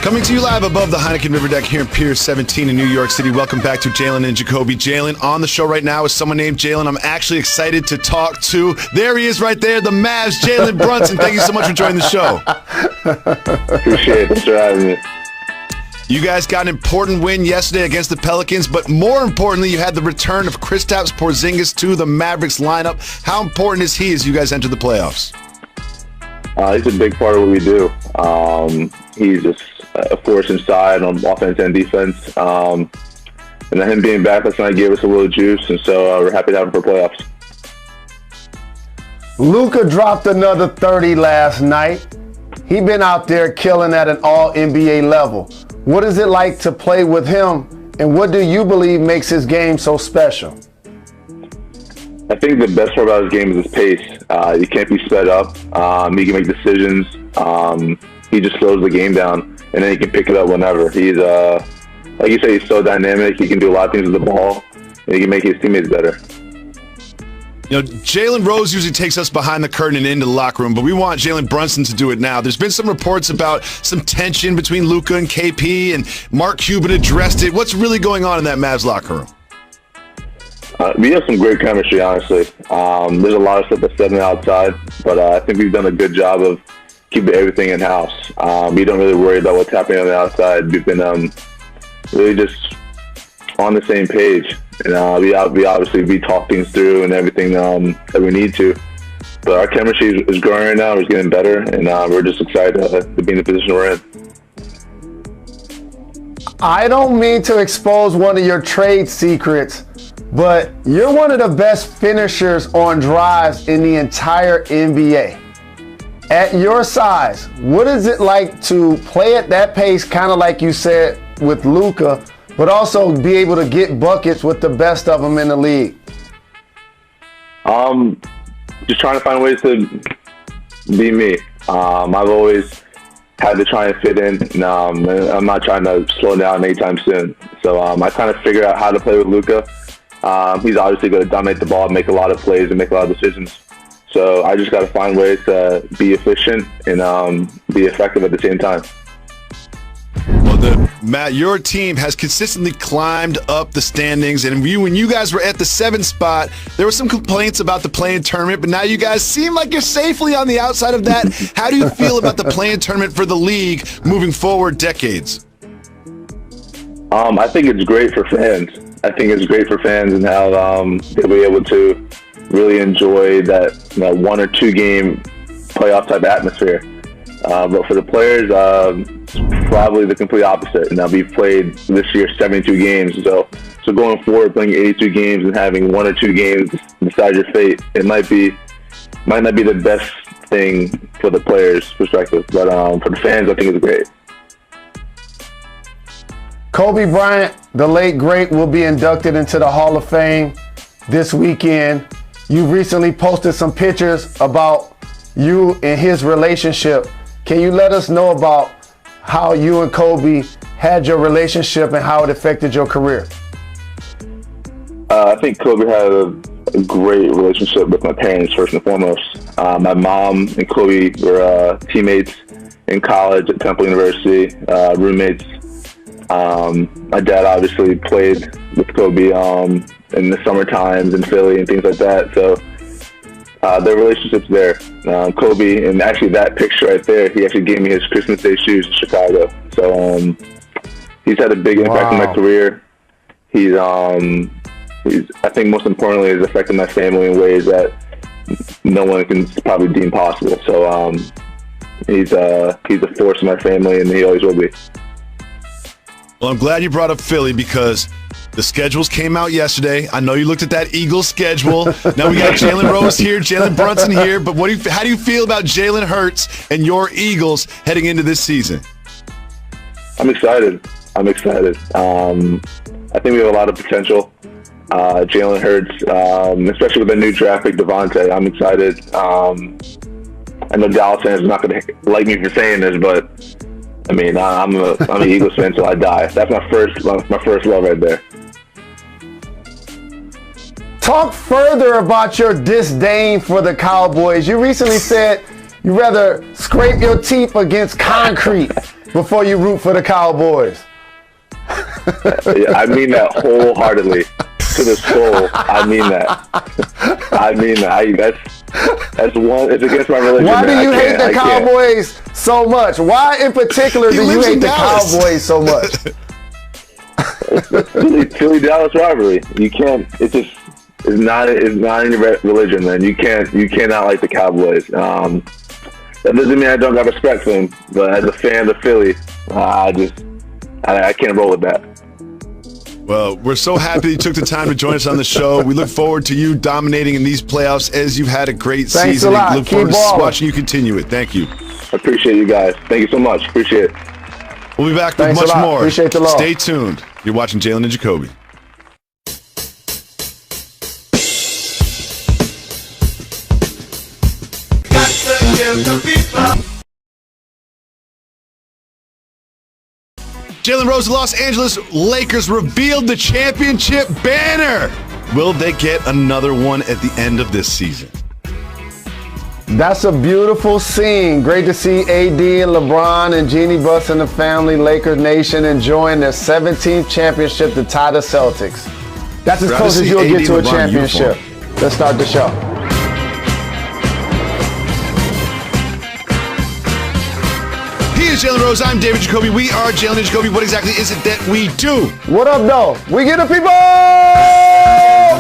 Coming to you live above the Heineken River Deck here in Pier 17 in New York City. Welcome back to Jalen and Jacoby. Jalen on the show right now is someone named Jalen I'm actually excited to talk to. There he is right there, the Mavs, Jalen Brunson. Thank you so much for joining the show. Appreciate it. Thanks for having me. You guys got an important win yesterday against the Pelicans, but more importantly, you had the return of Kristaps Porzingis to the Mavericks lineup. How important is he as you guys enter the playoffs? He's a big part of what we do. He's just a force inside on offense and defense. And then him being back last night gave us a little juice, and so we're happy to have him for playoffs. Luka dropped another 30 last night. He been out there killing at an all-NBA level. What is it like to play with him, and what do you believe makes his game so special? I think the best part about his game is his pace. He can't be sped up. He can make decisions. He just slows the game down, and then he can pick it up whenever. He's, like you say, he's so dynamic. He can do a lot of things with the ball, and he can make his teammates better. You know, Jalen Rose usually takes us behind the curtain and into the locker room, but we want Jalen Brunson to do it now. There's been some reports about some tension between Luka and KP, and Mark Cuban addressed it. What's really going on in that Mavs locker room? We have some great chemistry, honestly. There's a lot of stuff that's said on the outside, but I think we've done a good job of keeping everything in-house. We don't really worry about what's happening on the outside. We've been really just on the same page. And we obviously talk things through and everything that we need to. But our chemistry is growing right now. It's getting better, and we're just excited to be in the position we're in. I don't mean to expose one of your trade secrets, but you're one of the best finishers on drives in the entire NBA. At your size, what is it like to play at that pace, kind of like you said with Luka, but also be able to get buckets with the best of them in the league? Just trying to find ways to be me. I've always had to try and fit in, and I'm not trying to slow down anytime soon. So I kind of figured out how to play with Luka. He's obviously going to dominate the ball, make a lot of plays, and make a lot of decisions. So I just got to find ways to be efficient and be effective at the same time. Well, Matt, your team has consistently climbed up the standings, and when you guys were at the 7th spot, there were some complaints about the play-in tournament, but now you guys seem like you're safely on the outside of that. How do you feel about the play-in tournament for the league moving forward decades? I think it's great for fans. I think it's great for fans and how they'll be able to really enjoy that 1 or 2 game playoff type atmosphere. But for the players, it's probably the complete opposite. Now we've played this year 72 games, so going forward, playing 82 games and having 1 or 2 games decide your fate, it might not be the best thing for the players' perspective. But for the fans, I think it's great. Kobe Bryant, the late great, will be inducted into the Hall of Fame this weekend. You've recently posted some pictures about you and his relationship. Can you let us know about how you and Kobe had your relationship and how it affected your career? I think Kobe had a great relationship with my parents, first and foremost. My mom and Kobe were teammates in college at Temple University, roommates. My dad obviously played with Kobe in the summer times in Philly and things like that. So their relationship's there. Kobe, and actually that picture right there, he actually gave me his Christmas Day shoes in Chicago. So he's had a big impact on my career. He's I think most importantly, has affected my family in ways that no one can probably deem possible. So he's a force in my family, and he always will be. Well, I'm glad you brought up Philly because the schedules came out yesterday. I know you looked at that Eagles schedule. Now we got Jalen Rose here, Jalen Brunson here. But how do you feel about Jalen Hurts and your Eagles heading into this season? I'm excited. I think we have a lot of potential. Jalen Hurts, especially with the new draft pick, Devontae. I'm excited. I know Dallas fans are not going to like me for saying this, but I mean, I'm an Eagles fan until I die. That's my first love right there. Talk further about your disdain for the Cowboys. You recently said you'd rather scrape your teeth against concrete before you root for the Cowboys? Yeah, I mean that wholeheartedly. To the soul. I mean that. That's one. It's against my religion. Why do you hate the Cowboys so much? Why in particular do you hate the Cowboys so much? Philly Dallas rivalry. You can't. It's not in your religion, man. You cannot like the Cowboys. That doesn't mean I don't got respect for them, but as a fan of Philly, I can't roll with that. Well, we're so happy you took the time to join us on the show. We look forward to you dominating in these playoffs as you've had a great Thanks season. A lot. Look forward to watching you continue it. Thank you. I appreciate you guys. Thank you so much. Appreciate it. We'll be back with much more. Appreciate the love. Stay tuned. You're watching Jalen and Jacoby. Got to give the people. Jalen Rose, the Los Angeles Lakers revealed the championship banner. Will they get another one at the end of this season? That's a beautiful scene. Great to see AD and LeBron and Jeannie Buss and the family, Lakers Nation, enjoying their 17th championship to tie the Celtics. That's as close as you'll get to a championship. Let's start the show. He is Jalen Rose. I'm David Jacoby. We are Jalen and Jacoby. What exactly is it that we do? What up, though? We get the people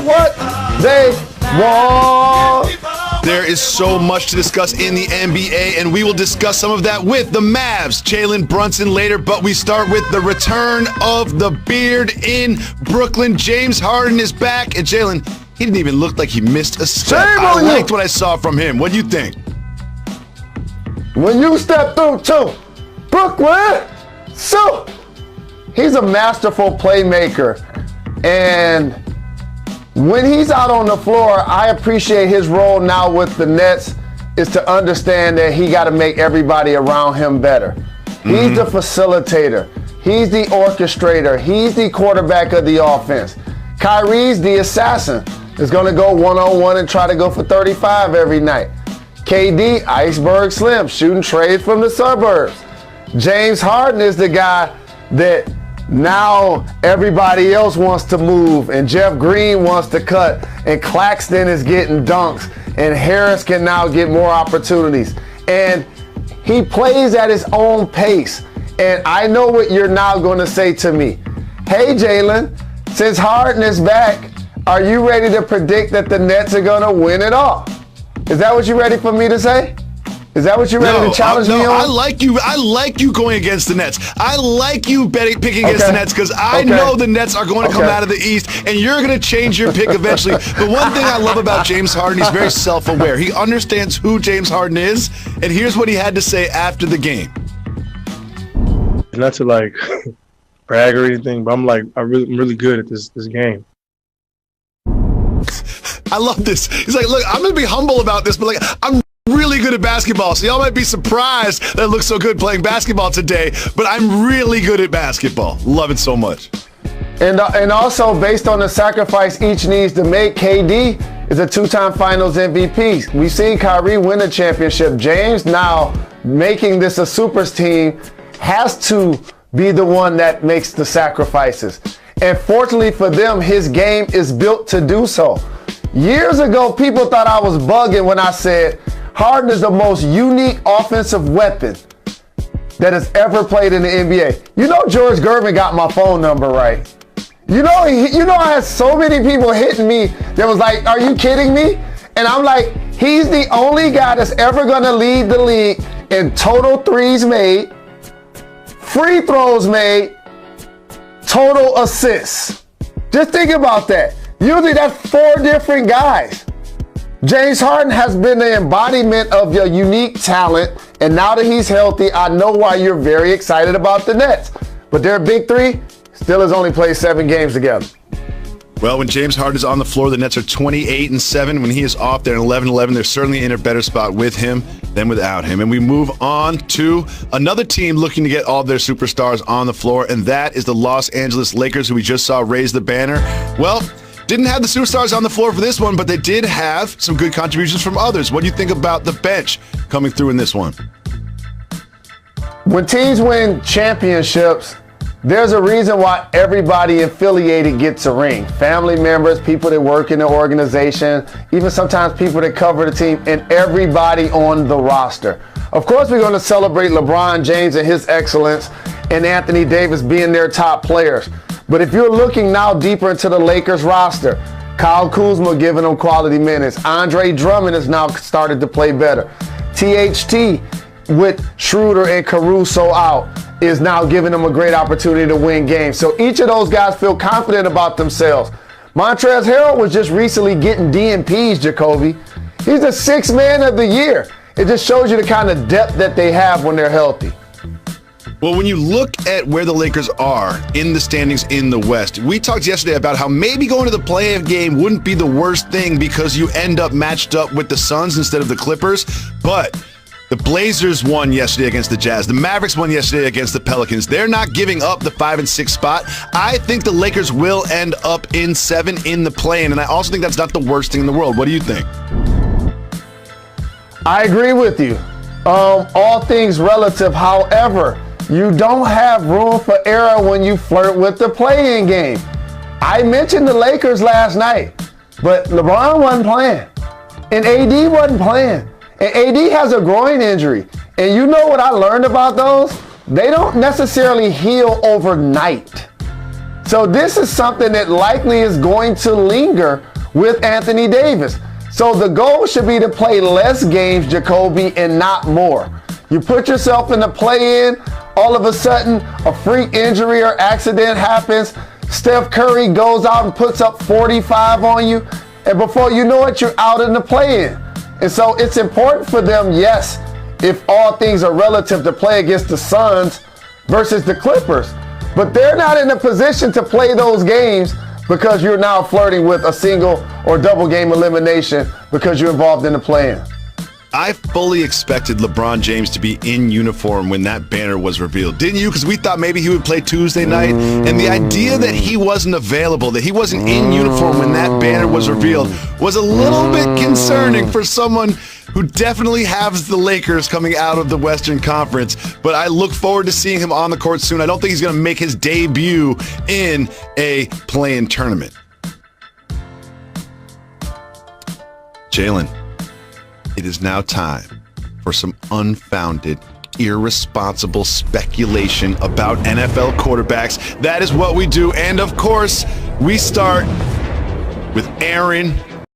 what they want. There is so much to discuss in the NBA, and we will discuss some of that with the Mavs, Jalen Brunson later, but we start with the return of the beard in Brooklyn. James Harden is back, and Jalen, he didn't even look like he missed a step. I liked what I saw from him. What do you think? When you step through to Brooklyn, so he's a masterful playmaker, and when he's out on the floor, I appreciate his role now with the Nets is to understand that he got to make everybody around him better. He's the facilitator. He's the orchestrator. He's the quarterback of the offense. Kyrie's the assassin. Is going to go one-on-one and try to go for 35 every night. KD, Iceberg Slim, shooting trades from the suburbs. James Harden is the guy that now everybody else wants to move, and Jeff Green wants to cut, and Claxton is getting dunks, and Harris can now get more opportunities. And he plays at his own pace. And I know what you're now going to say to me. Hey, Jalen, since Harden is back, are you ready to predict that the Nets are going to win it all? Is that what you're ready for me to say? Is that what you're ready to challenge me on? I like you going against the Nets. I like you picking against the Nets because I know the Nets are going to come out of the East, and you're going to change your pick eventually. But one thing I love about James Harden, he's very self-aware. He understands who James Harden is, and here's what he had to say after the game. Not to like brag or anything, but I'm really good at this game. I love this. He's like, look, I'm going to be humble about this, but like, I'm really good at basketball. So y'all might be surprised that I look so good playing basketball today, but I'm really good at basketball. Love it so much. And also, based on the sacrifice each needs to make, KD is a two-time Finals MVP. We've seen Kyrie win a championship. James now making this a supers team has to be the one that makes the sacrifices. And fortunately for them, his game is built to do so. Years ago, people thought I was bugging when I said Harden is the most unique offensive weapon that has ever played in the NBA. You know George Gervin got my phone number right. You know I had so many people hitting me that was like, are you kidding me? And I'm like, he's the only guy that's ever gonna lead the league in total threes made, free throws made, total assists. Just think about that. Usually that's 4 different guys. James Harden has been the embodiment of your unique talent, and now that he's healthy, I know why you're very excited about the Nets. But their big three still has only played 7 games together. Well, when James Harden is on the floor, the Nets are 28-7. When he is off, they're 11-11. They're certainly in a better spot with him than without him. And we move on to another team looking to get all of their superstars on the floor, and that is the Los Angeles Lakers, who we just saw raise the banner. Well, didn't have the superstars on the floor for this one, but they did have some good contributions from others. What do you think about the bench coming through in this one? When teams win championships, there's a reason why everybody affiliated gets a ring. Family members, people that work in the organization, even sometimes people that cover the team, and everybody on the roster. Of course, we're going to celebrate LeBron James and his excellence and Anthony Davis being their top players. But if you're looking now deeper into the Lakers roster, Kyle Kuzma giving them quality minutes. Andre Drummond has now started to play better. THT with Schroeder and Caruso out is now giving them a great opportunity to win games. So each of those guys feel confident about themselves. Montrezl Harrell was just recently getting DNPs, Jacoby. He's the sixth man of the year. It just shows you the kind of depth that they have when they're healthy. Well, when you look at where the Lakers are in the standings in the West, we talked yesterday about how maybe going to the play-in game wouldn't be the worst thing because you end up matched up with the Suns instead of the Clippers. But the Blazers won yesterday against the Jazz. The Mavericks won yesterday against the Pelicans. They're not giving up the 5 and 6 spot. I think the Lakers will end up in 7 in the play-in, and I also think that's not the worst thing in the world. What do you think? I agree with you. All things relative. However, you don't have room for error when you flirt with the play-in game. I mentioned the Lakers last night, but LeBron wasn't playing, and AD wasn't playing. And AD has a groin injury. And you know what I learned about those? They don't necessarily heal overnight. So this is something that likely is going to linger with Anthony Davis. So the goal should be to play less games, Jacoby, and not more. You put yourself in the play-in, all of a sudden a freak injury or accident happens, Steph Curry goes out and puts up 45 on you, and before you know it, you're out in the play-in. And so it's important for them, yes, if all things are relative, to play against the Suns versus the Clippers. But they're not in a position to play those games because you're now flirting with a single or double game elimination because you're involved in the play-in. I fully expected LeBron James to be in uniform when that banner was revealed. Didn't you? Because we thought maybe he would play Tuesday night. And the idea that he wasn't available, that he wasn't in uniform when that banner was revealed, was a little bit concerning for someone who definitely has the Lakers coming out of the Western Conference. But I look forward to seeing him on the court soon. I don't think he's going to make his debut in a play-in tournament. Jalen, it is now time for some unfounded, irresponsible speculation about NFL quarterbacks. That is what we do. And of course, we start with Aaron